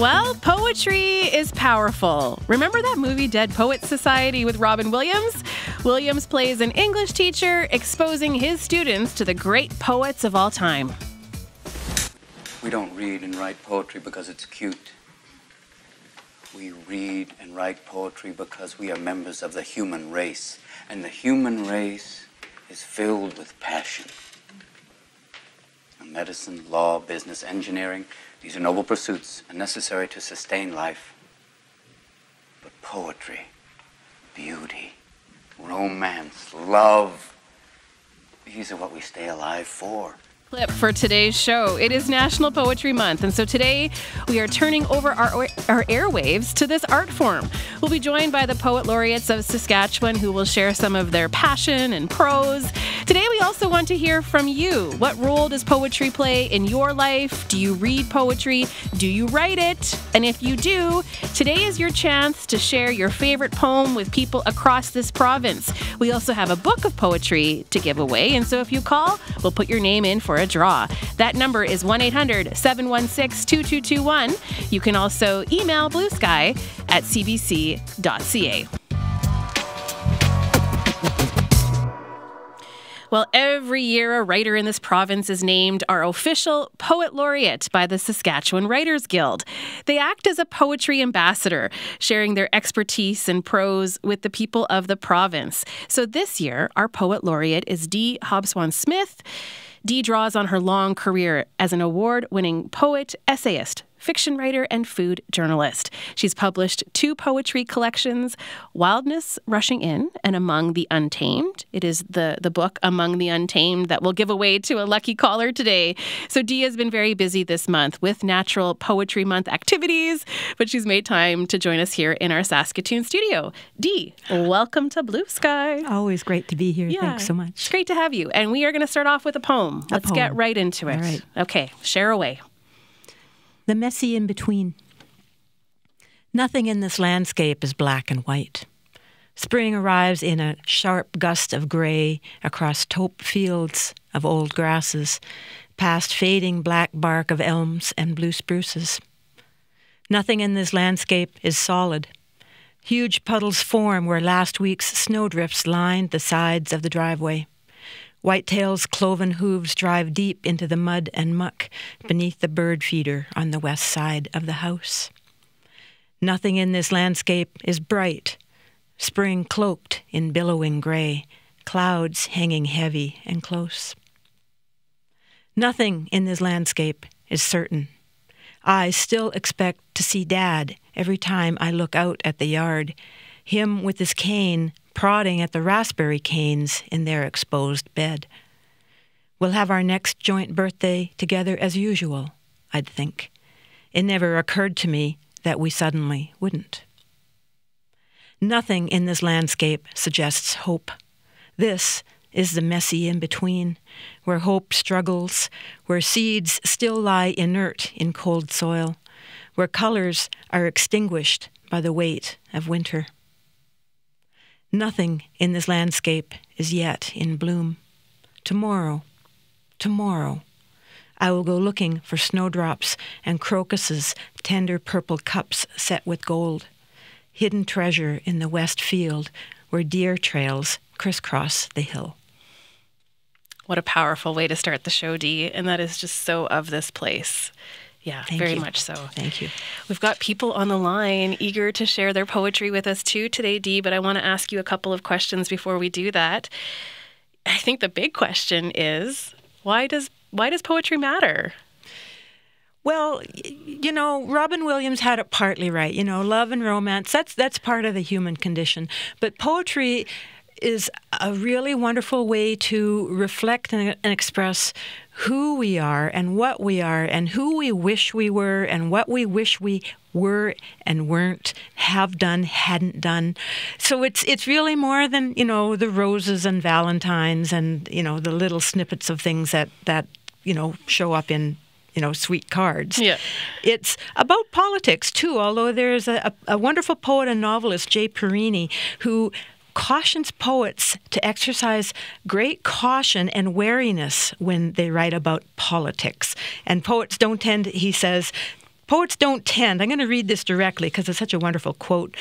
Well, poetry is powerful. Remember that movie Dead Poets Society with Robin Williams? Williams plays an English teacher exposing his students to the great poets of all time. We don't read and write poetry because it's cute. We read and write poetry because we are members of the human race. And the human race is filled with passion. Medicine, law, business, engineering, these are noble pursuits and necessary to sustain life. But poetry, beauty, romance, love, these are what we stay alive for. Clip for today's show. It is National Poetry Month, and so today we are turning over our airwaves to this art form. We'll be joined by the poet laureates of Saskatchewan who will share some of their passion and prose. Today we also want to hear from you. What role does poetry play in your life? Do you read poetry? Do you write it? And if you do, today is your chance to share your favorite poem with people across this province. We also have a book of poetry to give away, and so if you call, we'll put your name in for a draw. That number is 1-800-716-2221. You can also email bluesky@cbc.ca. Well, every year a writer in this province is named our official poet laureate by the Saskatchewan Writers Guild. They act as a poetry ambassador, sharing their expertise and prose with the people of the province. So this year, our poet laureate is Dee Hobsbawm-Smith. Dee draws on her long career as an award-winning poet, essayist, fiction writer, and food journalist. She's published 2 poetry collections, Wildness Rushing In and Among the Untamed. It is the book Among the Untamed that we'll give away to a lucky caller today. So Dee has been very busy this month with Natural Poetry Month activities, but she's made time to join us here in our Saskatoon studio. Dee, welcome to Blue Sky. Always great to be here. Yeah, thanks so much. It's great to have you. And we are going to start off with a poem. Let's get right into it. All right. Okay, share away. The messy in-between. Nothing in this landscape is black and white. Spring arrives in a sharp gust of gray across taupe fields of old grasses, past fading black bark of elms and blue spruces. Nothing in this landscape is solid. Huge puddles form where last week's snowdrifts lined the sides of the driveway. Whitetail's cloven hooves drive deep into the mud and muck beneath the bird feeder on the west side of the house. Nothing in this landscape is bright, spring cloaked in billowing gray, clouds hanging heavy and close. Nothing in this landscape is certain. I still expect to see Dad every time I look out at the yard, him with his cane prodding at the raspberry canes in their exposed bed. We'll have our next joint birthday together as usual, I'd think. It never occurred to me that we suddenly wouldn't. Nothing in this landscape suggests hope. This is the messy in-between, where hope struggles, where seeds still lie inert in cold soil, where colors are extinguished by the weight of winter. Nothing in this landscape is yet in bloom. Tomorrow, I will go looking for snowdrops and crocus's tender purple cups set with gold, hidden treasure in the west field where deer trails crisscross the hill. What a powerful way to start the show, Dee, and that is just so of this place. Yeah, very much so. Thank you. We've got people on the line eager to share their poetry with us too today, Dee, but I want to ask you a couple of questions before we do that. I think the big question is, why does poetry matter? Well, you know, Robin Williams had it partly right. You know, love and romance, that's part of the human condition. But poetry is a really wonderful way to reflect and express who we are and what we are and who we wish we were and what we wish we were and weren't, have done, hadn't done. So it's really more than, you know, the roses and Valentines and, you know, the little snippets of things that you know, show up in, you know, sweet cards. Yeah. It's about politics, too, although there's a wonderful poet and novelist, Jay Perini, who cautions poets to exercise great caution and wariness when they write about politics. And poets don't tend, he says, Poets don't tend, I'm going to read this directly because it's such a wonderful quote.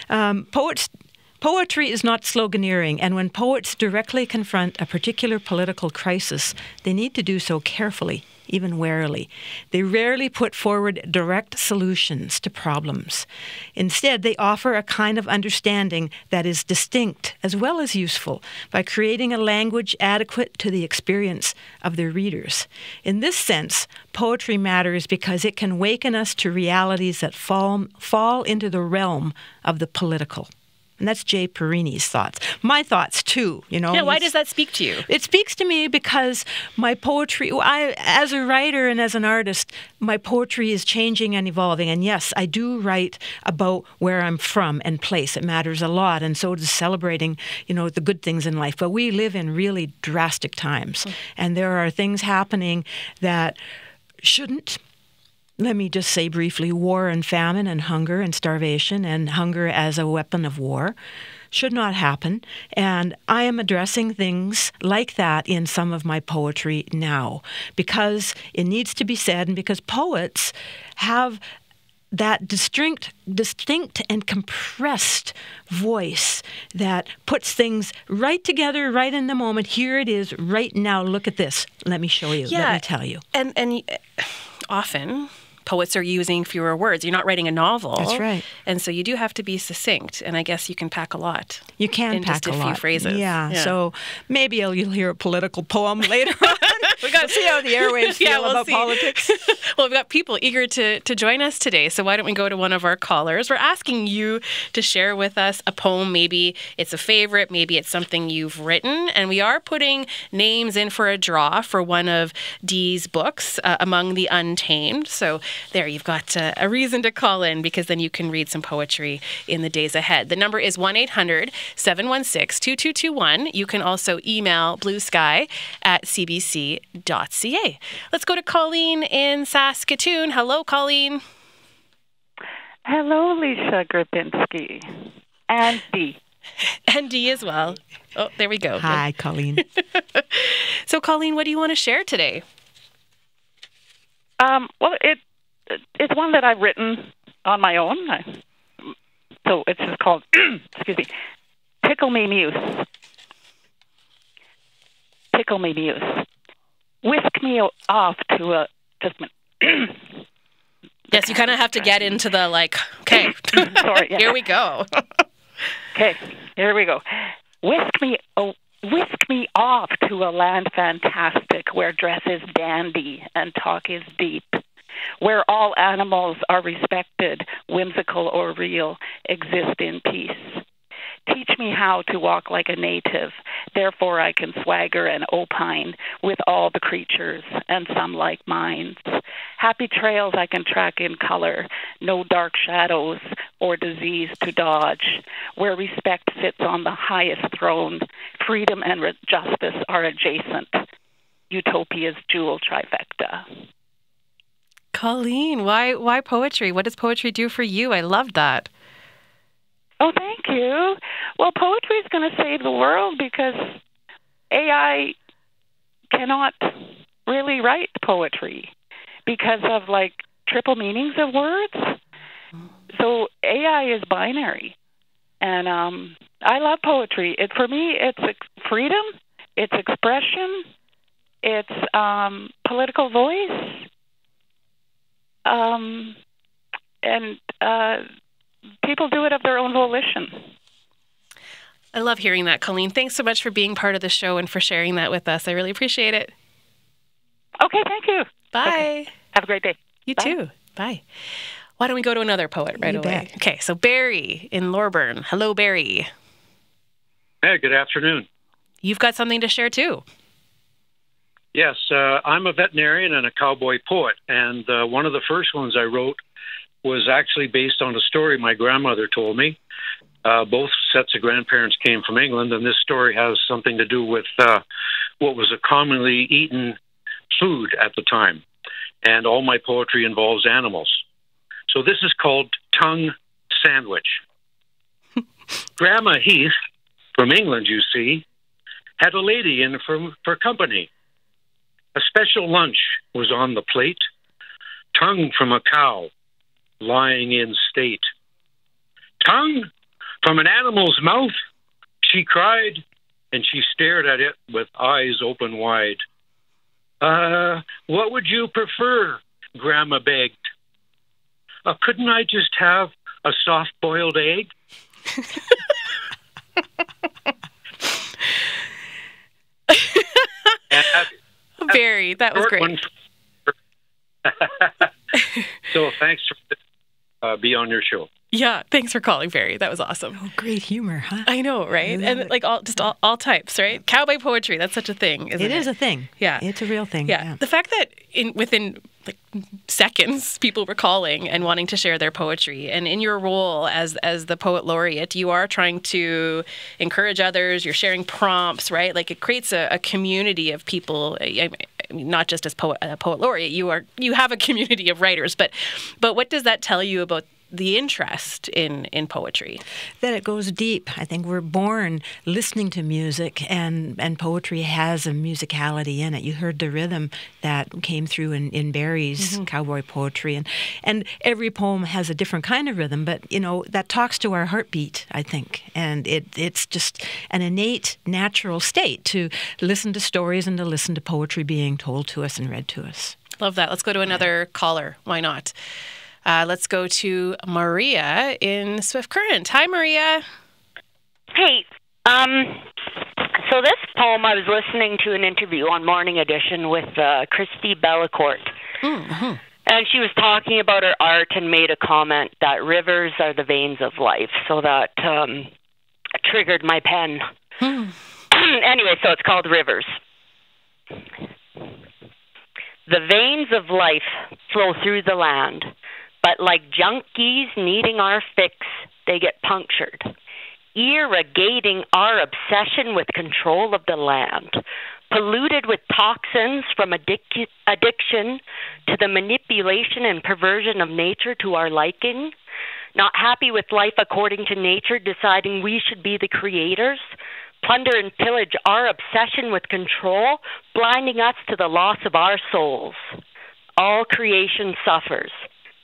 Poetry is not sloganeering, and when poets directly confront a particular political crisis, they need to do so carefully, even warily. They rarely put forward direct solutions to problems. Instead, they offer a kind of understanding that is distinct as well as useful by creating a language adequate to the experience of their readers. In this sense, poetry matters because it can waken us to realities that fall into the realm of the political. And that's Jay Perini's thoughts. My thoughts, too. Yeah, why does that speak to you? It speaks to me because my poetry, as a writer and as an artist, my poetry is changing and evolving. And yes, I do write about where I'm from and place. It matters a lot. And so does celebrating, the good things in life. But we live in really drastic times. And there are things happening that shouldn't. Let me just say briefly, war and famine and hunger and starvation and hunger as a weapon of war should not happen. And I am addressing things like that in some of my poetry now because it needs to be said and because poets have that distinct and compressed voice that puts things right together, right in the moment. Here it is, right now. Look at this. Let me show you. Yeah. Let me tell you. And often poets are using fewer words. You're not writing a novel. That's right. And so you do have to be succinct. And I guess you can pack a lot. You can in pack just a lot. few phrases. Yeah. So maybe you'll hear a political poem later on. We'll see how the airwaves feel about politics. Well, we've got people eager to join us today. So why don't we go to one of our callers? We're asking you to share with us a poem. Maybe it's a favorite. Maybe it's something you've written. And we are putting names in for a draw for one of Dee's books, Among the Untamed. So there, you've got a reason to call in because then you can read some poetry in the days ahead. The number is 1-800-716-2221. You can also email bluesky@cbc.ca. Let's go to Colleen in Saskatoon. Hello, Colleen. Hello, Lisa Grabinski. And Dee. And Dee as well. Oh, there we go. Hi, Colleen. So, Colleen, what do you want to share today? Well, it's one that I've written on my own. So it's just called, excuse me, Tickle Me Muse. Tickle Me Muse. Whisk me off to a, just a minute. Yes, you kind of have to get into the okay. Sorry. Yeah. Here we go. Okay, here we go. Whisk me off to a land fantastic where dress is dandy and talk is deep, where all animals are respected, whimsical or real, exist in peace. Teach me how to walk like a native, therefore I can swagger and opine with all the creatures and some like minds. Happy trails I can track in color, no dark shadows or disease to dodge, where respect sits on the highest throne, freedom and justice are adjacent. Utopia's jewel trifecta. Colleen, why poetry? What does poetry do for you? I love that. Oh, thank you. Well, poetry is going to save the world because AI cannot really write poetry because of triple meanings of words. So AI is binary. And I love poetry. For me, it's freedom, it's expression, it's political voice, and people do it of their own volition. I love hearing that, Colleen. Thanks so much for being part of the show and for sharing that with us. I really appreciate it. Okay, thank you. Bye. Okay. Have a great day. You Bye. too. Bye. Why don't we go to another poet right away? Bet. Okay, so Barry in Lorburn. Hello, Barry. Hey, good afternoon. You've got something to share too. Yes, I'm a veterinarian and a cowboy poet, and one of the first ones I wrote was actually based on a story my grandmother told me. Both sets of grandparents came from England, and this story has something to do with what was a commonly eaten food at the time. And all my poetry involves animals. So this is called Tongue Sandwich. Grandma Heath, from England, you see, had a lady in for company. A special lunch was on the plate. Tongue from a cow lying in state. Tongue from an animal's mouth, she cried, and she stared at it with eyes open wide. What would you prefer? Grandma begged. Couldn't I just have a soft-boiled egg? Barry, that was great. So thanks for be on your show. Yeah, thanks for calling, Barry. That was awesome. Oh, great humor, huh? I know, right? And like all types, right? Cowboy poetry, that's such a thing, isn't it? It is a thing. Yeah. It's a real thing. Yeah. The fact that within like seconds, people were calling and wanting to share their poetry. And in your role as the poet laureate, you are trying to encourage others. You're sharing prompts, right? Like it creates a community of people. I mean, not just as poet laureate, you have a community of writers. But what does that tell you about the interest in poetry? That it goes deep. I think we're born listening to music, and poetry has a musicality in it. You heard the rhythm that came through in Barry's cowboy poetry, and every poem has a different kind of rhythm, but that talks to our heartbeat, I think, and it's just an innate, natural state to listen to stories and to listen to poetry being told to us and read to us. Love that. Let's go to another caller. Why not? Let's go to Maria in Swift Current. Hi, Maria. Hey, so this poem, I was listening to an interview on Morning Edition with Christy Bellacourt. Mm-hmm. And she was talking about her art and made a comment that rivers are the veins of life. So that triggered my pen. Anyway, so it's called Rivers. The veins of life flow through the land. But like junkies needing our fix, they get punctured, irrigating our obsession with control of the land, polluted with toxins from addiction to the manipulation and perversion of nature to our liking, not happy with life according to nature, deciding we should be the creators, plunder and pillage our obsession with control, blinding us to the loss of our souls. All creation suffers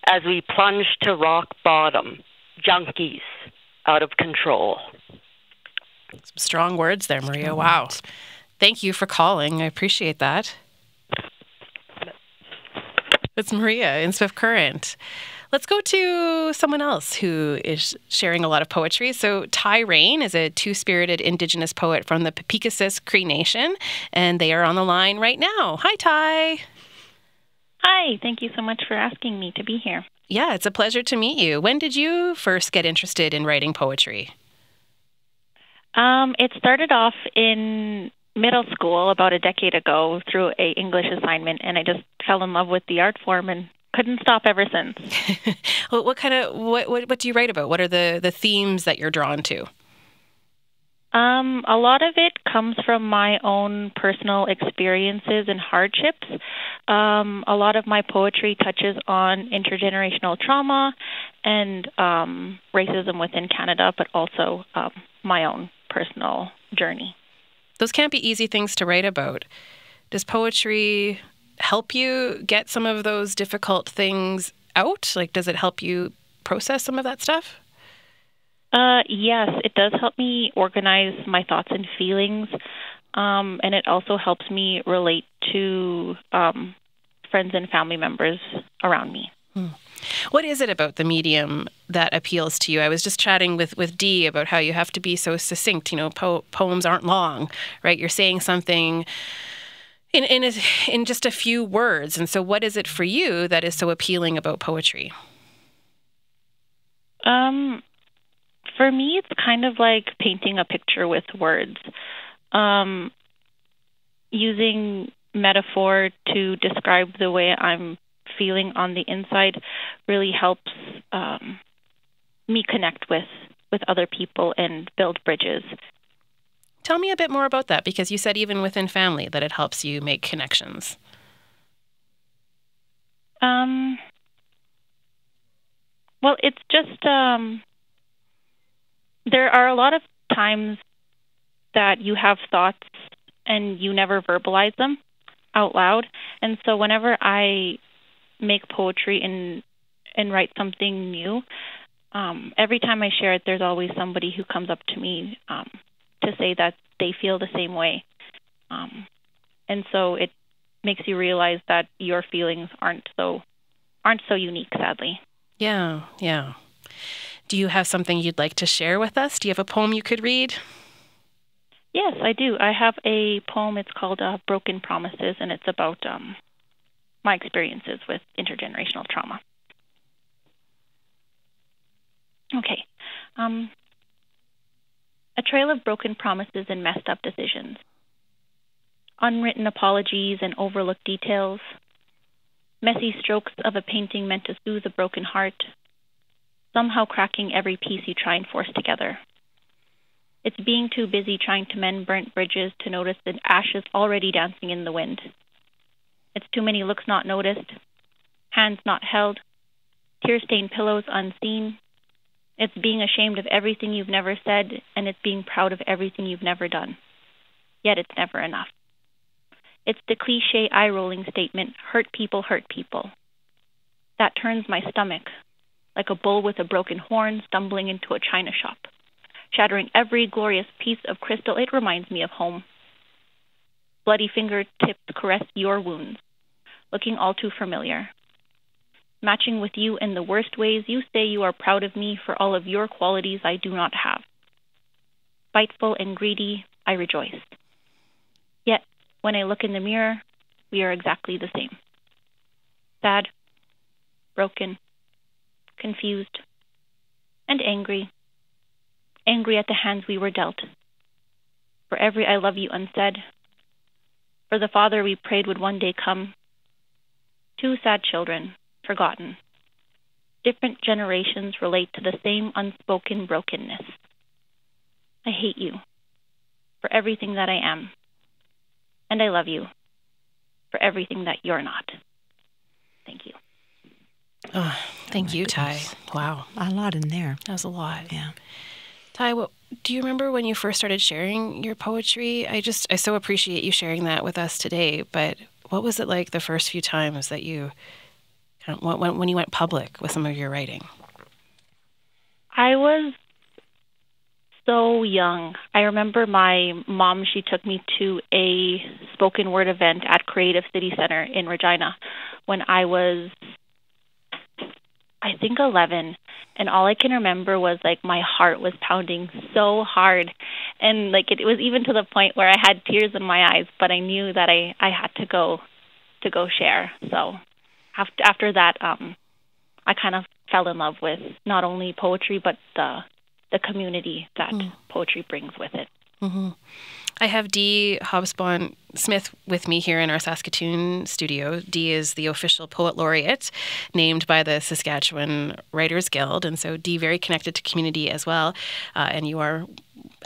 as we plunge to rock bottom, junkies out of control. Some strong words there, Maria. Wow. Thank you for calling. I appreciate that. It's Maria in Swift Current. Let's go to someone else who is sharing a lot of poetry. So Ty Rain is a two-spirited Indigenous poet from the Peepeekisis Cree Nation, and they are on the line right now. Hi, Ty. Hi, thank you so much for asking me to be here. Yeah, it's a pleasure to meet you. When did you first get interested in writing poetry? It started off in middle school about a decade ago through a English assignment, and I just fell in love with the art form and couldn't stop ever since. Well, what do you write about? What are the themes that you're drawn to? A lot of it comes from my own personal experiences and hardships. A lot of my poetry touches on intergenerational trauma and racism within Canada, but also my own personal journey. Those can't be easy things to write about. Does poetry help you get some of those difficult things out? Like, does it help you process some of that stuff? Yes, it does help me organize my thoughts and feelings, and it also helps me relate to friends and family members around me. What is it about the medium that appeals to you? I was just chatting with Dee about how you have to be so succinct. Poems aren't long, right? You're saying something in just a few words. And so what is it for you that is so appealing about poetry? For me, it's kind of like painting a picture with words. Using metaphor to describe the way I'm feeling on the inside really helps me connect with other people and build bridges. Tell me a bit more about that, because you said even within family that it helps you make connections. Well, it's just there are a lot of times that you have thoughts and you never verbalize them out loud. And so whenever I make poetry write something new, every time I share it, there's always somebody who comes up to me to say that they feel the same way. And so it makes you realize that your feelings aren't so unique, sadly. Yeah, yeah. Do you have something you'd like to share with us? Do you have a poem you could read? Yes, I do. I have a poem. It's called Broken Promises, and it's about my experiences with intergenerational trauma. Okay. A trail of broken promises and messed up decisions. Unwritten apologies and overlooked details. Messy strokes of a painting meant to soothe a broken heart. Somehow cracking every piece you try and force together. It's being too busy trying to mend burnt bridges to notice the ashes already dancing in the wind. It's too many looks not noticed, hands not held, tear-stained pillows unseen. It's being ashamed of everything you've never said, and it's being proud of everything you've never done. Yet it's never enough. It's the cliche eye-rolling statement, hurt people, that turns my stomach, like a bull with a broken horn stumbling into a china shop. Shattering every glorious piece of crystal, it reminds me of home. Bloody fingertips caress your wounds, looking all too familiar. Matching with you in the worst ways, you say you are proud of me for all of your qualities I do not have. Spiteful and greedy, I rejoice. Yet, when I look in the mirror, we are exactly the same. Sad, broken, confused, and angry. Angry at the hands we were dealt. For every I love you unsaid. For the father we prayed would one day come. Two sad children, forgotten. Different generations relate to the same unspoken brokenness. I hate you for everything that I am. And I love you for everything that you're not. Thank you. Oh, thank you, Ty. Wow. A lot in there. That was a lot. Yeah. Ty, do you remember when you first started sharing your poetry? I so appreciate you sharing that with us today, but what was it like the first few times that you, when you went public with some of your writing? I was so young. I remember my mom, she took me to a spoken word event at Creative City Center in Regina when I was, I think, 11. And all I can remember was, like, my heart was pounding so hard. And, like, it was even to the point where I had tears in my eyes, but I knew that I had to go share. So after that, I kind of fell in love with not only poetry, but the community that poetry brings with it. Mm-hmm. I have Dee Hobsbawm-Smith with me here in our Saskatoon studio. Dee is the official poet laureate named by the Saskatchewan Writers Guild, and so Dee very connected to community as well. And you are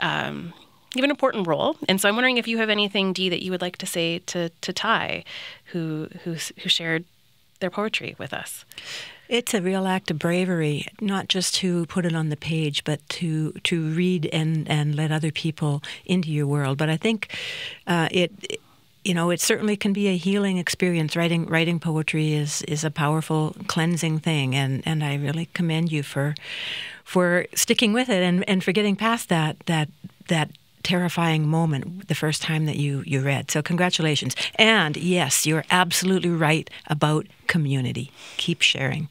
you have an important role. And so I'm wondering if you have anything, Dee, that you would like to say to Ty, who shared their poetry with us. It's a real act of bravery, not just to put it on the page, but to read and let other people into your world. But I think it certainly can be a healing experience. Writing poetry is a powerful cleansing thing, and I really commend you for sticking with it and for getting past that terrifying moment the first time that you read. So congratulations. And yes, you're absolutely right about community. Keep sharing.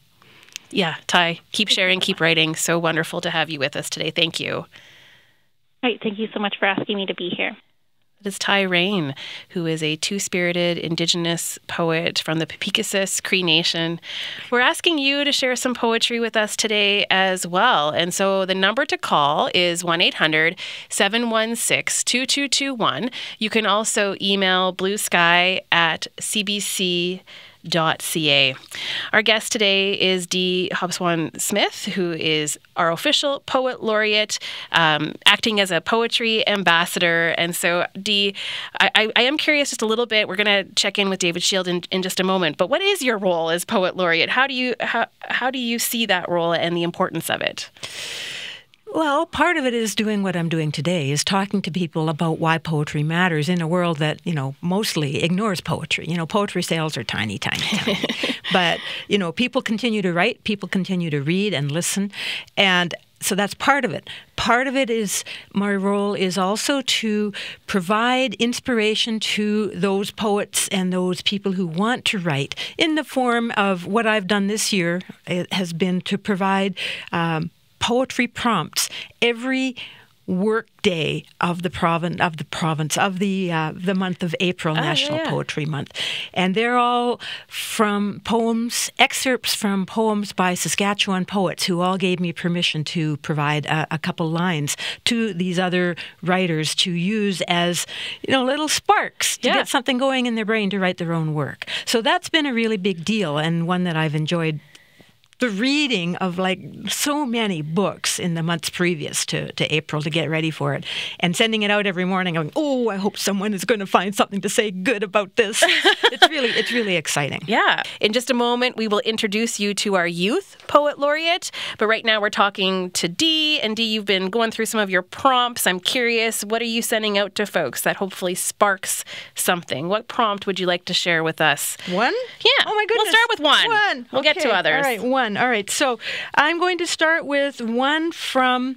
Yeah, Ty, keep sharing, keep writing. So wonderful to have you with us today. Thank you. Right, thank you so much for asking me to be here. It is Ty Rain, who is a two-spirited Indigenous poet from the Peepeekisis Cree Nation. We're asking you to share some poetry with us today as well. And so the number to call is 1-800-716-2221. You can also email bluesky@cbc.ca. Our guest today is Dee Hobsbawm-Smith, who is our official poet laureate, acting as a poetry ambassador. And so, Dee, I am curious just a little bit. We're going to check in with David Shield in just a moment. But what is your role as poet laureate? How do you see that role and the importance of it? Well, part of it is doing what I'm doing today, is talking to people about why poetry matters in a world that, mostly ignores poetry. Poetry sales are tiny, tiny, tiny. But, people continue to write, people continue to read and listen. And so that's part of it. Part of it is, my role is also to provide inspiration to those poets and those people who want to write in the form of what I've done this year. It has been to provide poetry prompts every work day of the month of April, National Poetry Month. And they're all from poems, excerpts from poems by Saskatchewan poets who all gave me permission to provide a couple lines to these other writers to use as, little sparks to get something going in their brain to write their own work. So that's been a really big deal, and one that I've enjoyed. The reading of so many books in the months previous to April to get ready for it, and sending it out every morning going, oh, I hope someone is going to find something to say good about this. It's really exciting. Yeah. In just a moment, we will introduce you to our youth poet laureate. But right now we're talking to Dee. And Dee, you've been going through some of your prompts. I'm curious, what are you sending out to folks that hopefully sparks something? What prompt would you like to share with us? One? Yeah. Oh, my goodness. We'll start with one. One. We'll get to others. All right, one. All right, so I'm going to start with one from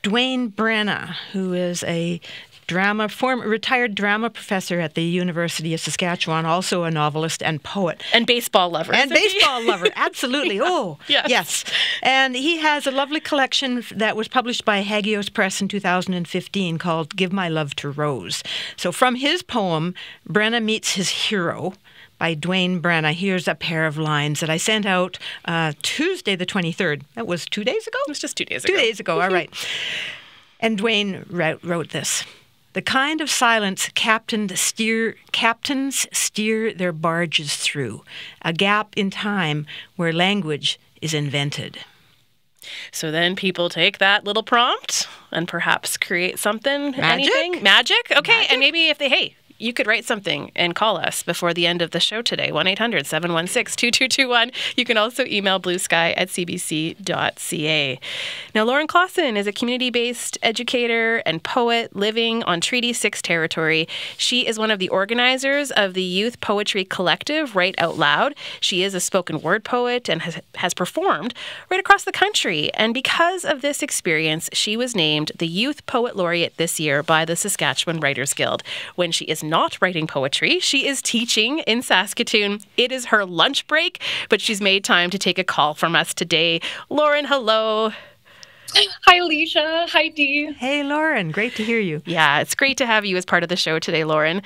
Dwayne Brenna, who is a retired drama professor at the University of Saskatchewan, also a novelist and poet. And baseball lover. Absolutely. Oh, yes. And he has a lovely collection that was published by Hagios Press in 2015 called Give My Love to Rose. So from his poem, Brenna Meets His Hero, by Dwayne Brenna. Here's a pair of lines that I sent out Tuesday the 23rd. That was 2 days ago? It was just 2 days ago. 2 days ago, all right. And Dwayne wrote this. The kind of silence captains steer their barges through, a gap in time where language is invented. So then people take that little prompt and perhaps create something. Anything? Magic? Okay. Magic? And maybe if you could write something and call us before the end of the show today, 1-800-716-2221. You can also email bluesky@cbc.ca. Now, Lauren Clawson is a community-based educator and poet living on Treaty 6 territory. She is one of the organizers of the youth poetry collective Write Out Loud. She is a spoken word poet and has performed right across the country. And because of this experience, she was named the Youth Poet Laureate this year by the Saskatchewan Writers Guild. When she is not writing poetry, she is teaching in Saskatoon. It is her lunch break, but she's made time to take a call from us today. Lauren, hello. Hi, Alicia. Hi, Dee. Hey, Lauren. Great to hear you. Yeah, it's great to have you as part of the show today, Lauren.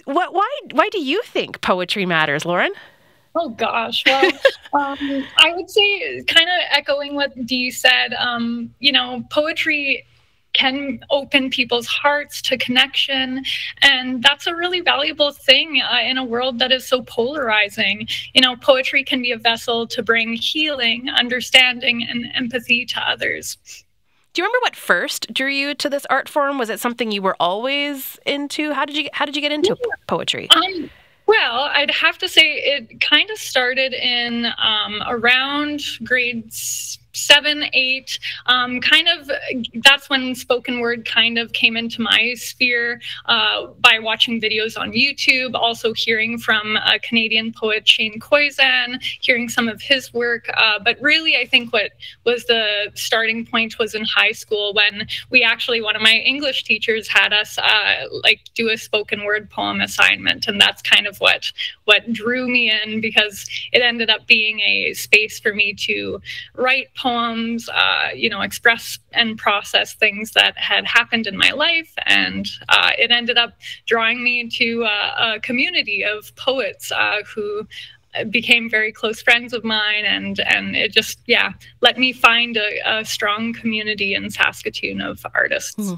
Why do you think poetry matters, Lauren? Oh, gosh. Well, I would say, kind of echoing what Dee said, poetry can open people's hearts to connection. And that's a really valuable thing in a world that is so polarizing. Poetry can be a vessel to bring healing, understanding, and empathy to others. Do you remember what first drew you to this art form? Was it something you were always into? How did you get into poetry? Well, I'd have to say it kind of started in around grades 7, 8, that's when spoken word kind of came into my sphere by watching videos on YouTube, also hearing from a Canadian poet, Shane Koizan, hearing some of his work. But really, I think what was the starting point was in high school when one of my English teachers had us do a spoken word poem assignment. And that's kind of what drew me in, because it ended up being a space for me to write poems, express and process things that had happened in my life. And it ended up drawing me to a community of poets who became very close friends of mine. And it just, let me find a strong community in Saskatoon of artists.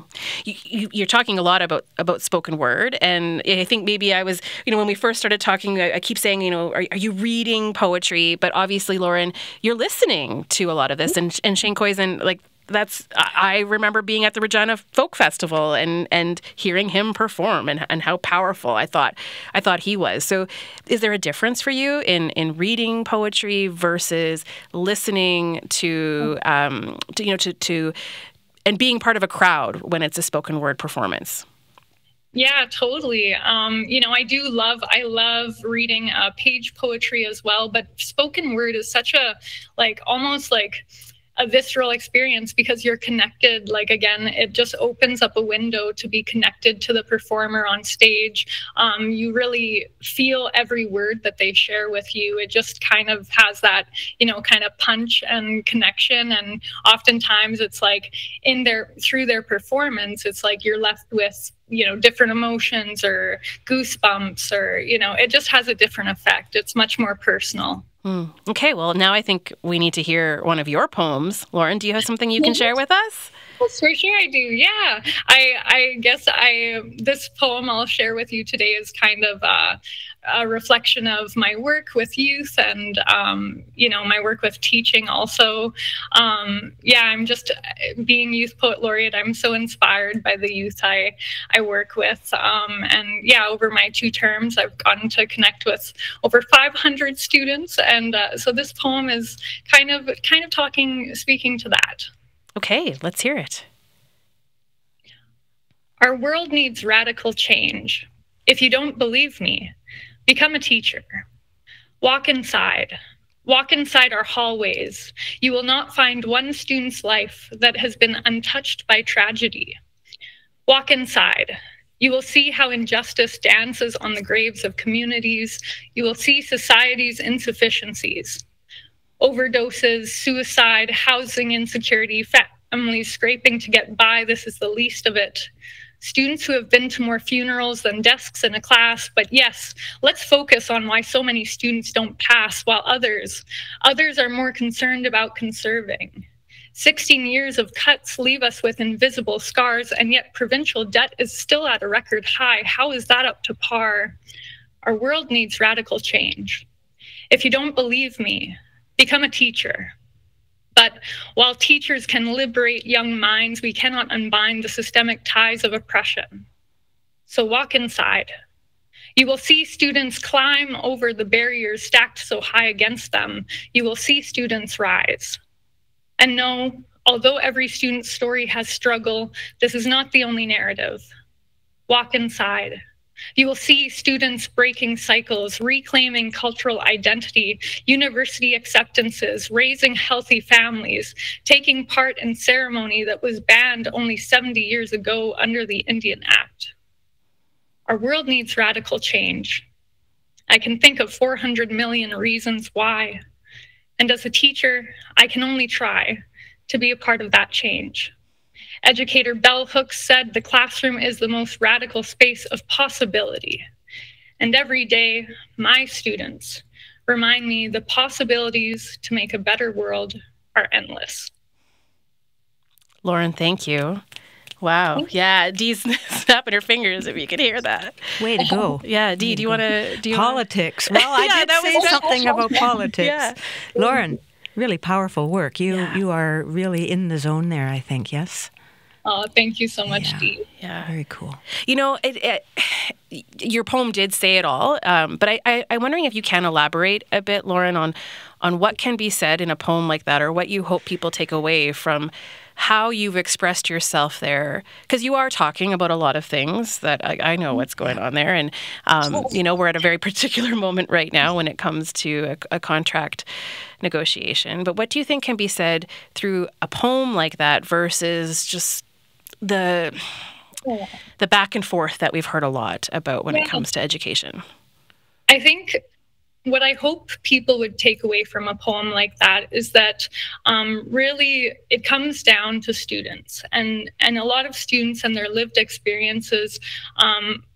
You're talking a lot about spoken word. And I think maybe I was, when we first started talking, I keep saying, are you reading poetry? But obviously, Lauren, you're listening to a lot of this. And Shane Koizan, I remember being at the Regina Folk Festival and hearing him perform and how powerful I thought he was. So is there a difference for you in reading poetry versus listening to being part of a crowd when it's a spoken word performance. Yeah, totally. I love reading page poetry as well, but spoken word is such a, almost like a visceral experience because you're connected. Like, again, it just opens up a window to be connected to the performer on stage. You really feel every word that they share with you. It just kind of has that, kind of punch and connection. And oftentimes it's like through their performance, it's like you're left with, different emotions or goosebumps or, it just has a different effect. It's much more personal. Okay, well, now I think we need to hear one of your poems. Lauren, do you have something you can share with us? Yes, for sure I do. Yeah. I guess this poem I'll share with you today is kind of a reflection of my work with youth and, my work with teaching also. I'm just being Youth Poet Laureate. I'm so inspired by the youth I work with. Over my 2 terms, I've gotten to connect with over 500 students. And so this poem is kind of speaking to that. Okay, let's hear it. Our world needs radical change. If you don't believe me, become a teacher. Walk inside. Walk inside our hallways. You will not find one student's life that has been untouched by tragedy. Walk inside. You will see how injustice dances on the graves of communities. You will see society's insufficiencies. Overdoses, suicide, housing insecurity, families scraping to get by. This is the least of it. Students who have been to more funerals than desks in a class. But yes, let's focus on why so many students don't pass while others are more concerned about conserving. 16 years of cuts leave us with invisible scars, and yet provincial debt is still at a record high. How is that up to par? Our world needs radical change. If you don't believe me, become a teacher. But while teachers can liberate young minds, we cannot unbind the systemic ties of oppression. So walk inside. You will see students climb over the barriers stacked so high against them. You will see students rise. And no, although every student's story has struggle, this is not the only narrative. Walk inside. You will see students breaking cycles, reclaiming cultural identity, university acceptances, raising healthy families, taking part in ceremony that was banned only 70 years ago under the Indian Act. Our world needs radical change. I can think of 400 million reasons why. And as a teacher, I can only try to be a part of that change. Educator Bell Hooks said the classroom is the most radical space of possibility. And every day, my students remind me the possibilities to make a better world are endless. Lauren, thank you. Wow. Yeah, Dee's snapping her fingers if you could hear that. Way to go. Yeah, Dee, do you want to... Politics. Well, I did say something about politics. Yeah. Lauren, really powerful work. You are really in the zone there, I think, yes? Oh, thank you so much, Dee. Yeah. Very cool. Your poem did say it all, but I'm wondering if you can elaborate a bit, Lauren, on what can be said in a poem like that, or what you hope people take away from how you've expressed yourself there, because you are talking about a lot of things that I know what's going on there. And, we're at a very particular moment right now when it comes to a contract negotiation. But what do you think can be said through a poem like that versus just the back and forth that we've heard a lot about when it comes to education? I think what I hope people would take away from a poem like that is that really it comes down to students, and a lot of students and their lived experiences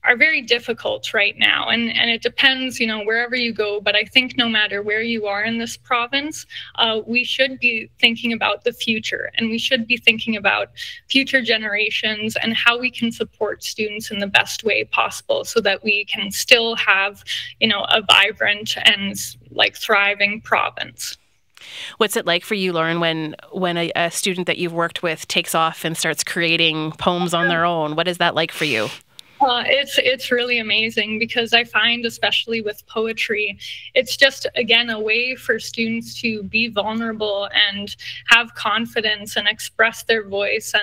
are very difficult right now, and it depends, wherever you go. But I think no matter where you are in this province, we should be thinking about the future, and we should be thinking about future generations and how we can support students in the best way possible so that we can still have, a vibrant and thriving province. What's it like for you, Lauren, when a student that you've worked with takes off and starts creating poems on their own? What is that like for you? It's really amazing because I find, especially with poetry, it's just, again, a way for students to be vulnerable and have confidence and express their voice.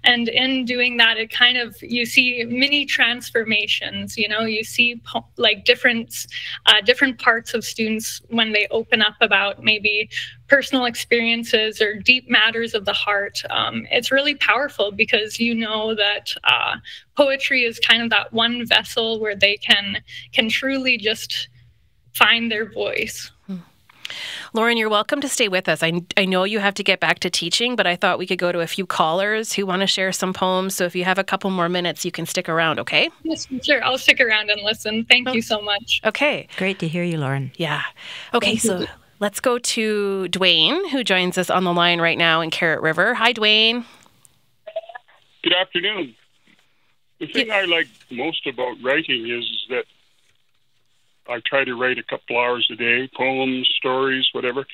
And in doing that, it kind of, you see mini transformations. You see like different parts of students when they open up about maybe personal experiences or deep matters of the heart. It's really powerful because you know that poetry is kind of that one vessel where they can truly just find their voice. Lauren, you're welcome to stay with us. I know you have to get back to teaching, but I thought we could go to a few callers who want to share some poems. So if you have a couple more minutes, you can stick around, okay? Yes, sure. I'll stick around and listen. Thank you so much. Okay. Great to hear you, Lauren. Yeah. Okay, so let's go to Dwayne, who joins us on the line right now in Carrot River. Hi, Dwayne. Good afternoon. The thing I like most about writing is that I try to write a couple hours a day, poems, stories, whatever.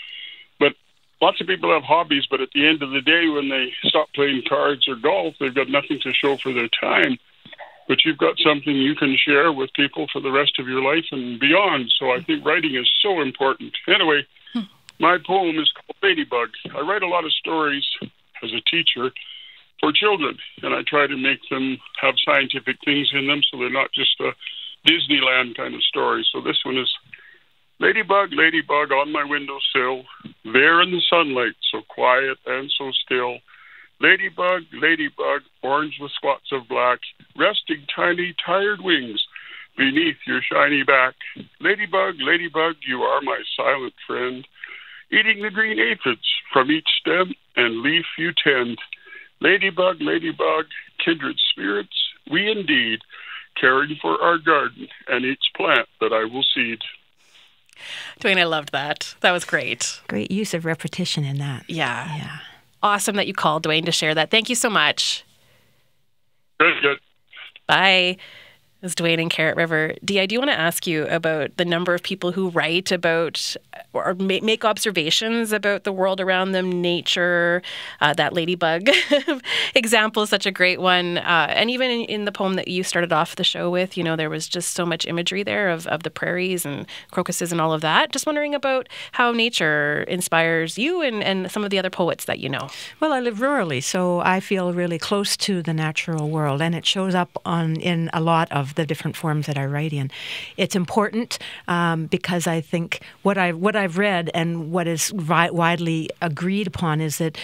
But lots of people have hobbies, but at the end of the day, when they stop playing cards or golf, they've got nothing to show for their time. But you've got something you can share with people for the rest of your life and beyond. So I think writing is so important. Anyway, my poem is called Ladybug. I write a lot of stories as a teacher for children, and I try to make them have scientific things in them so they're not just a Disneyland kind of story. So this one is Ladybug, ladybug on my windowsill, there in the sunlight, so quiet and so still. Ladybug, ladybug, orange with spots of black, resting tiny, tired wings beneath your shiny back. Ladybug, ladybug, you are my silent friend, eating the green aphids from each stem and leaf you tend. Ladybug, ladybug, kindred spirits, we indeed, caring for our garden and each plant that I will seed. Dwayne, I loved that. That was great. Great use of repetition in that. Yeah. Awesome that you called, Dwayne, to share that. Thank you so much. Good. Bye. This is Dwayne in Carrot River. Dee, I do want to ask you about the number of people who write about or make observations about the world around them, nature. That ladybug example is such a great one. And even in the poem that you started off the show with, there was just so much imagery there of the prairies and crocuses and all of that. Just wondering about how nature inspires you and some of the other poets that you know. Well, I live rurally, so I feel really close to the natural world, and it shows up in a lot of the different forms that I write in. It's important because I think what I've read and what is widely agreed upon is that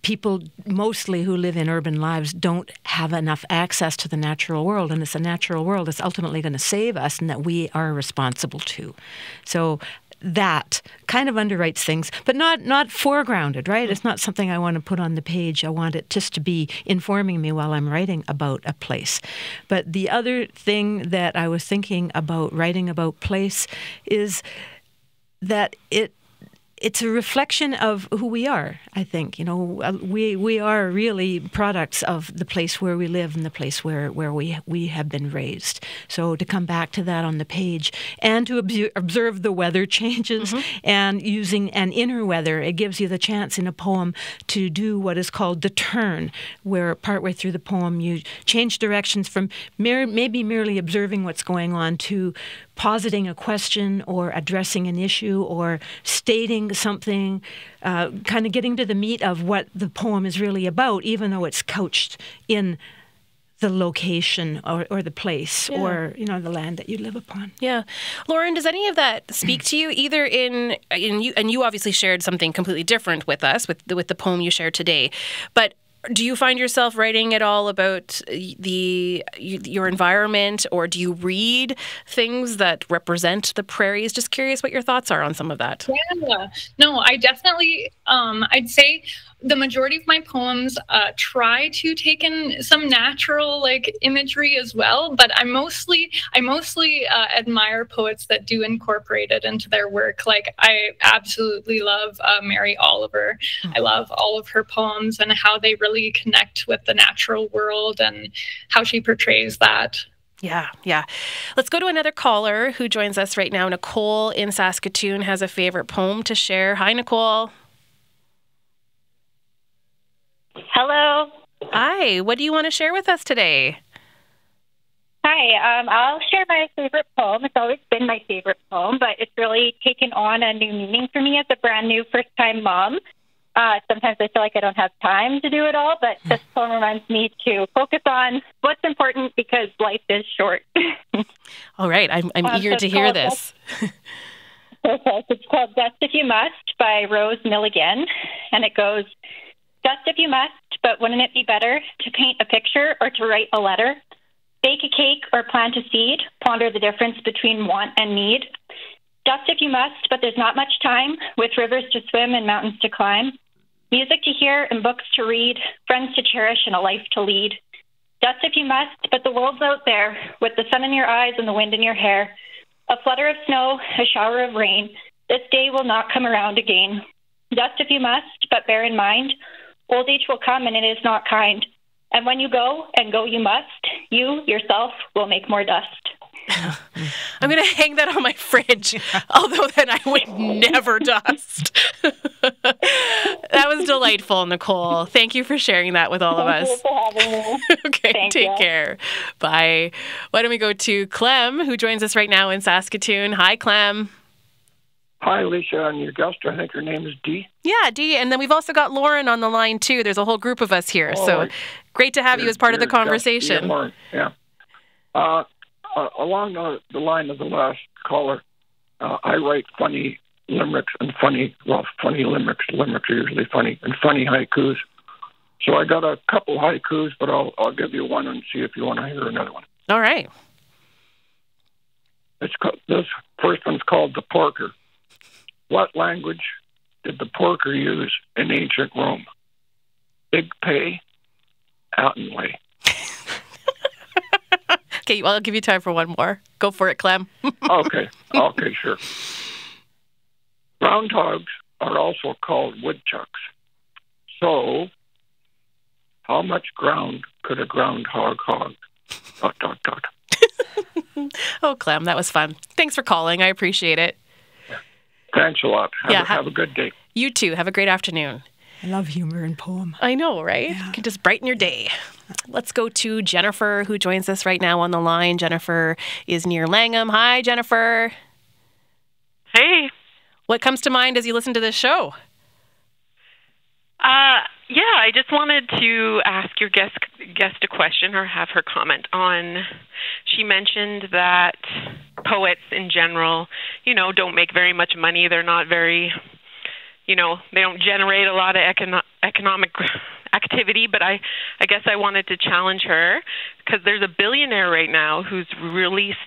people mostly who live in urban lives don't have enough access to the natural world, and it's a natural world that's ultimately going to save us and that we are responsible to. So that kind of underwrites things, but not foregrounded, right? It's not something I want to put on the page. I want it just to be informing me while I'm writing about a place. But the other thing that I was thinking about writing about place is that it's a reflection of who we are, I think. We are really products of the place where we live and the place where we have been raised. So to come back to that on the page and to observe the weather changes and using an inner weather, it gives you the chance in a poem to do what is called the turn, where partway through the poem you change directions from maybe merely observing what's going on to positing a question or addressing an issue or stating something, kind of getting to the meat of what the poem is really about, even though it's couched in the location or the place or the land that you live upon. Yeah. Lauren, does any of that speak to you either in you, and you obviously shared something completely different with us with the poem you shared today, but do you find yourself writing at all about your environment, or do you read things that represent the prairies? Just curious what your thoughts are on some of that. Yeah. No, I definitely, I'd say the majority of my poems try to take in some natural imagery as well, but I mostly admire poets that do incorporate it into their work. Like, I absolutely love Mary Oliver. I love all of her poems and how they really connect with the natural world and how she portrays that. Yeah. Let's go to another caller who joins us right now. Nicole in Saskatoon has a favorite poem to share. Hi, Nicole. Hello. Hi. What do you want to share with us today? Hi. Hi. I'll share my favorite poem. It's always been my favorite poem, but it's really taken on a new meaning for me as a brand new first-time mom. Sometimes I feel like I don't have time to do it all, but this poem reminds me to focus on what's important because life is short. All right. I'm eager to hear this. It's called Dust If You Must by Rose Milligan, and it goes, Dust if you must, but wouldn't it be better to paint a picture or to write a letter? Bake a cake or plant a seed, ponder the difference between want and need. Dust if you must, but there's not much time, with rivers to swim and mountains to climb. Music to hear and books to read, friends to cherish and a life to lead. Dust if you must, but the world's out there, with the sun in your eyes and the wind in your hair. A flutter of snow, a shower of rain, this day will not come around again. Dust if you must, but bear in mind, old age will come and it is not kind. And when you go, and go you must, you, yourself, will make more dust. I'm going to hang that on my fridge, although then I would never dust. That was delightful, Nicole. Thank you for sharing that with all of us. Thank you for having me. Okay, take care. Bye. Why don't we go to Clem, who joins us right now in Saskatoon. Hi, Clem. Hi, Alicia, and your guest. I think her name is Dee. Yeah, Dee. And then we've also got Lauren on the line, too. There's a whole group of us here. So great to have you as part of the conversation. Dee, Lauren. Yeah. Along the line of the last caller, I write funny limericks and funny limericks. Limericks are usually funny, and funny haikus. So I got a couple haikus, but I'll give you one and see if you want to hear another one. All right. This first one's called The Porker. What language did the porker use in ancient Rome? Big pay, out and way. Okay, well, I'll give you time for one more. Go for it, Clem. Okay, sure. Groundhogs are also called woodchucks. So, how much ground could a groundhog hog? ... Oh, Clem, that was fun. Thanks for calling. I appreciate it. Thanks a lot. Have a good day. You too. Have a great afternoon. I love humor in poem. I know, right? Yeah. You can just brighten your day. Let's go to Jennifer, who joins us right now on the line. Jennifer is near Langum. Hi, Jennifer. Hey. What comes to mind as you listen to this show? Yeah, I just wanted to ask your guest a question or have her comment on, she mentioned that poets in general, don't make very much money. They're not very, they don't generate a lot of economic activity, but I guess I wanted to challenge her because there's a billionaire right now who's released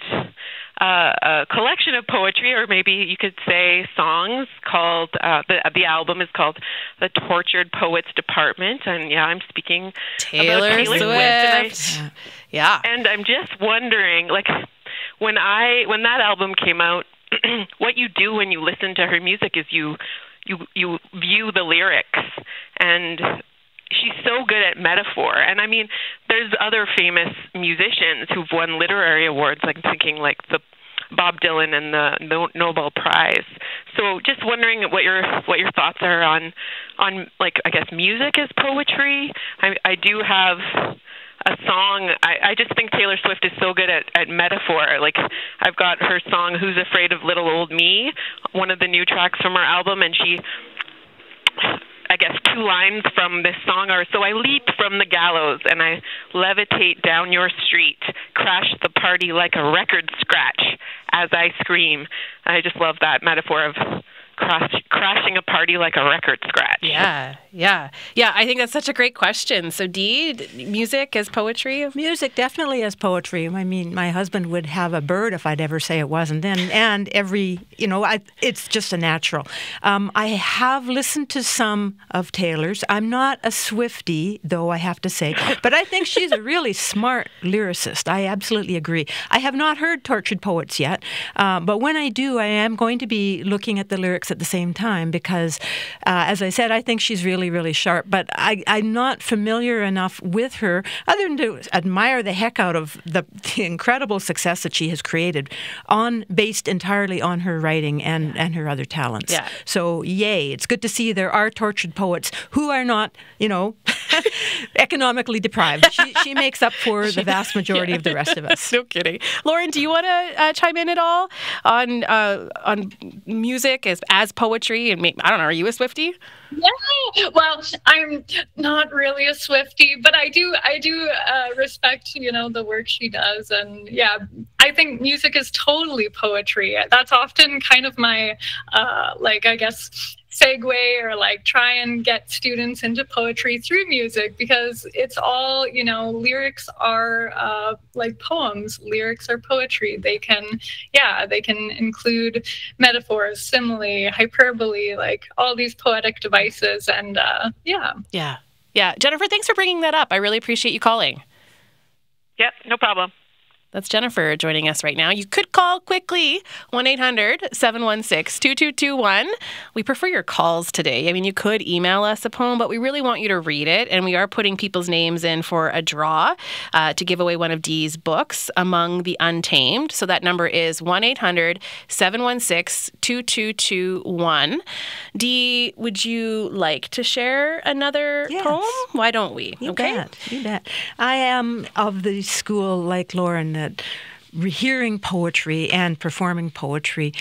a collection of poetry, or maybe you could say songs, called the album is called The Tortured Poets Department, and yeah, I'm speaking Taylor about Taylor Swift. Yeah, and I'm just wondering, like, when that album came out, what you do when you listen to her music is you view the lyrics, and she's so good at metaphor. And I mean, there's other famous musicians who've won literary awards, like thinking like the Bob Dylan and the Nobel Prize. So just wondering what your thoughts are on like, I guess, music as poetry. I do have a song. I just think Taylor Swift is so good at metaphor. Like, I've got her song "Who's Afraid of Little Old Me," one of the new tracks from her album, and I guess 2 lines from this song are, "So I leap from the gallows and I levitate down your street, crash the party like a record scratch as I scream." I just love that metaphor of crashing a party like a record scratch. Yeah. I think that's such a great question. So, Dee, music as poetry? Music definitely as poetry. I mean, my husband would have a bird if I'd ever say it wasn't. And it's just a natural. I have listened to some of Taylor's. I'm not a Swiftie, though, I have to say. But I think she's a really smart lyricist. I absolutely agree. I have not heard Tortured Poets yet. But when I do, I am going to be looking at the lyrics at the same time because, as I said, I think she's really, really sharp. But I'm not familiar enough with her other than to admire the heck out of the incredible success that she has created based entirely on her writing and her other talents. Yeah. So, yay. It's good to see there are tortured poets who are not, Economically deprived. She makes up for the vast majority of the rest of us. No kidding. Lauren, do you want to chime in at all on music as poetry? And I don't know, are you a Swiftie? Yeah, well, I'm not really a Swiftie, but I do respect, the work she does. And yeah, I think music is totally poetry. That's often kind of my, I guess, segue or try and get students into poetry through music, because it's all, lyrics are poems. Lyrics are poetry. They can include metaphors, simile, hyperbole, all these poetic devices. And Yeah. Jennifer, thanks for bringing that up. I really appreciate you calling. Yep, no problem. That's Jennifer joining us right now. You could call quickly, 1-800-716-2221. We prefer your calls today. I mean, you could email us a poem, but we really want you to read it. And we are putting people's names in for a draw to give away one of Dee's books, Among the Untamed. So that number is 1-800-716-2221. Dee, would you like to share another poem? Why don't we? You bet. I am of the school, like Lauren, that hearing poetry and performing poetry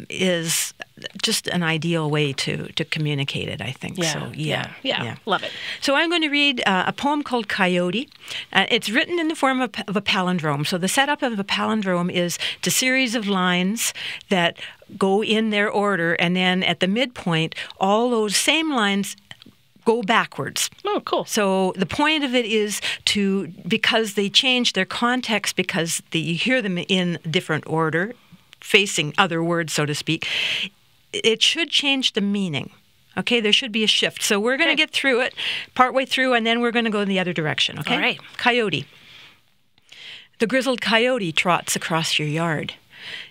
is just an ideal way to communicate it, I think. Yeah. Love it. So I'm going to read a poem called Coyote. It's written in the form of a palindrome. So the setup of a palindrome is it's a series of lines that go in their order, and then at the midpoint, all those same lines go backwards. Oh, cool. So the point of it is because they change their context, because you hear them in different order, facing other words, so to speak, it should change the meaning. Okay, there should be a shift. So we're going to get through it partway through, and then we're going to go in the other direction, okay? All right. Coyote. The grizzled coyote trots across your yard.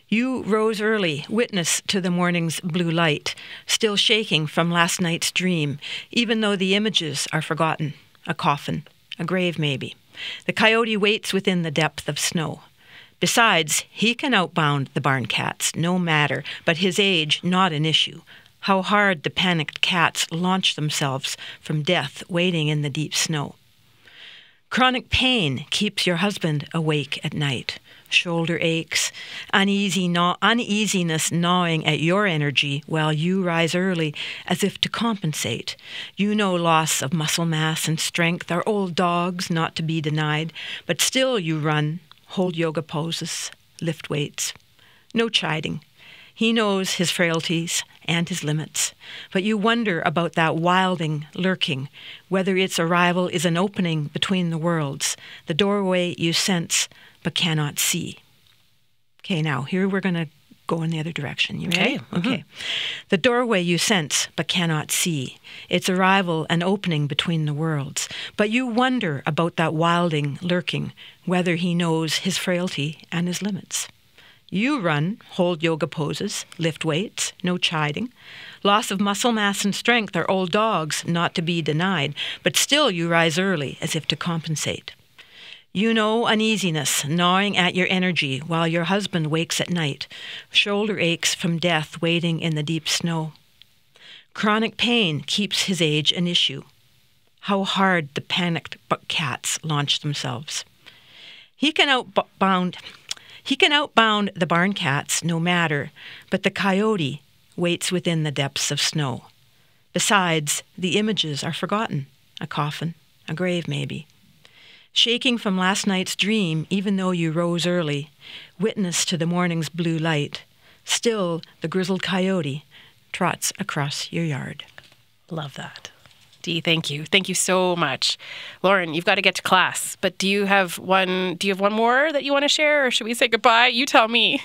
You rose early, witness to the morning's blue light, still shaking from last night's dream, even though the images are forgotten. A coffin, a grave maybe. The coyote waits within the depth of snow. Besides, he can outbound the barn cats, no matter, but his age not an issue. How hard the panicked cats launch themselves from death waiting in the deep snow. Chronic pain keeps your husband awake at night. Shoulder aches, uneasiness gnawing at your energy while you rise early as if to compensate. You know loss of muscle mass and strength are old dogs not to be denied, but still you run, hold yoga poses, lift weights. No chiding. He knows his frailties and his limits, but you wonder about that wilding lurking, whether its arrival is an opening between the worlds, the doorway you sense but cannot see. Okay, now here we're going to go in the other direction. You ready? Okay. The doorway you sense but cannot see. Its arrival an opening between the worlds. But you wonder about that wilding lurking, whether he knows his frailty and his limits. You run, hold yoga poses, lift weights, no chiding. Loss of muscle mass and strength are old dogs not to be denied, but still you rise early as if to compensate. You know uneasiness gnawing at your energy while your husband wakes at night, shoulder aches from death waiting in the deep snow. Chronic pain keeps his age an issue. How hard the panicked cats launch themselves. He can outbound the barn cats, no matter, but the coyote waits within the depths of snow. Besides, the images are forgotten. A coffin, a grave maybe. Shaking from last night's dream, even though you rose early, witness to the morning's blue light, still the grizzled coyote trots across your yard. Love that. Dee, thank you. Thank you so much. Lauren, you've got to get to class, but do you have one more that you want to share, or should we say goodbye? You tell me.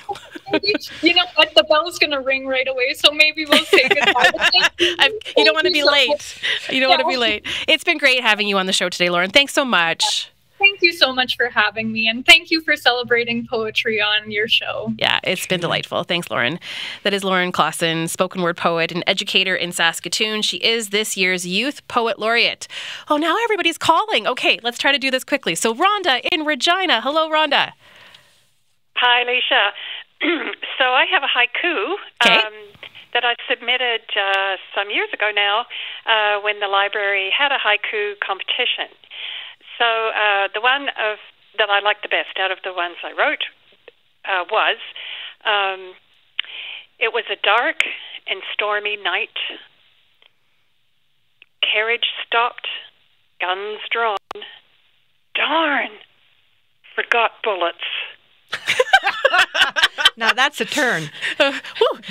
You know what? The bell's going to ring right away, so maybe we'll say goodbye. You don't want to be late. You don't want to be late. It's been great having you on the show today, Lauren. Thanks so much. Thank you so much for having me, and thank you for celebrating poetry on your show. Yeah, it's been delightful. Thanks, Lauren. That is Lauren Clawson, spoken word poet and educator in Saskatoon. She is this year's Youth Poet Laureate. Oh, now everybody's calling. Okay, let's try to do this quickly. So Rhonda in Regina. Hello, Rhonda. Hi, Alicia. So I have a haiku that I submitted some years ago now when the library had a haiku competition. So the one that I liked the best out of the ones I wrote was, it was a dark and stormy night. Carriage stopped, guns drawn. Darn, forgot bullets. Now that's a turn.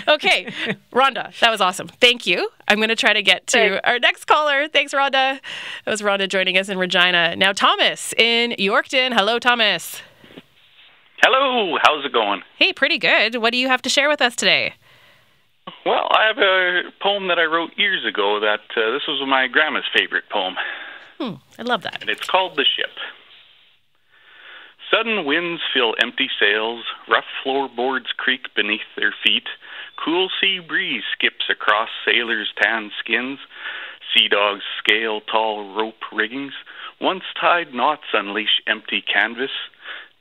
Okay, Rhonda, that was awesome. Thank you. I'm going to try to get to our next caller. Thanks, Rhonda. That was Rhonda joining us in Regina. Now, Thomas in Yorkton. Hello, Thomas. Hello, how's it going? Hey, pretty good. What do you have to share with us today? Well, I have a poem that I wrote years ago that this was my grandma's favorite poem. I love that. And it's called The Ship. Sudden winds fill empty sails, rough floorboards creak beneath their feet, cool sea breeze skips across sailors' tan skins, sea dogs scale tall rope riggings, once tied knots unleash empty canvas,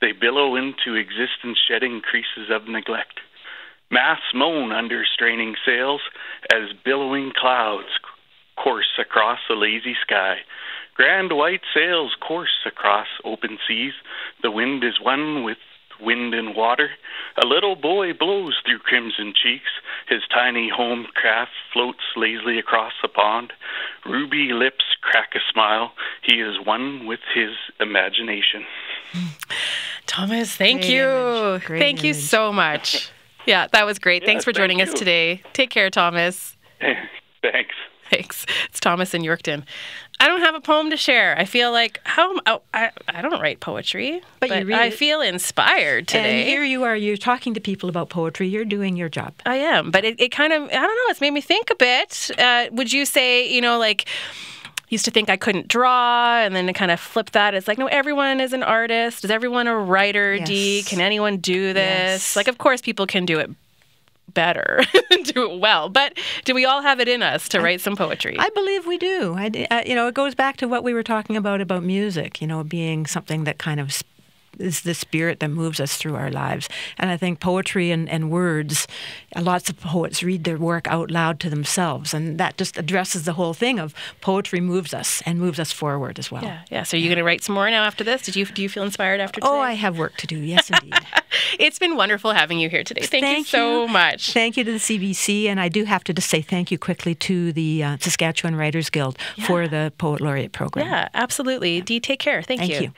they billow into existence shedding creases of neglect. Masts moan under straining sails as billowing clouds course across a lazy sky. Grand white sails course across open seas. The wind is one with wind and water. A little boy blows through crimson cheeks. His tiny home craft floats lazily across the pond. Ruby lips crack a smile. He is one with his imagination. Thomas, thank you. Thank you so much. Yeah, that was great. Thanks for joining us today. Take care, Thomas. Thanks. Thanks. It's Thomas in Yorkton. I don't have a poem to share. I feel like I don't write poetry, but you read I feel inspired today. And here you are. You're talking to people about poetry. You're doing your job. I am, but it kind of, I don't know, it's made me think a bit. Would you say, like, used to think I couldn't draw, and then to kind of flip that, it's like, no, everyone is an artist. Is everyone a writer, yes. Dee? Can anyone do this? Yes. Like, of course, people can do it better, do it well, but do we all have it in us to write some poetry? I believe we do. It goes back to what we were talking about music, being something that kind of is the spirit that moves us through our lives. And I think poetry and words, lots of poets read their work out loud to themselves, and that just addresses the whole thing of poetry moves us and moves us forward as well. Yeah. So you're going to write some more now after this? Do you feel inspired after today? Oh, I have work to do. Yes, indeed. It's been wonderful having you here today. Thank you so much. Thank you to the CBC, and I do have to just say thank you quickly to the Saskatchewan Writers Guild for the Poet Laureate program. Yeah, absolutely. Dee, take care. Thank you.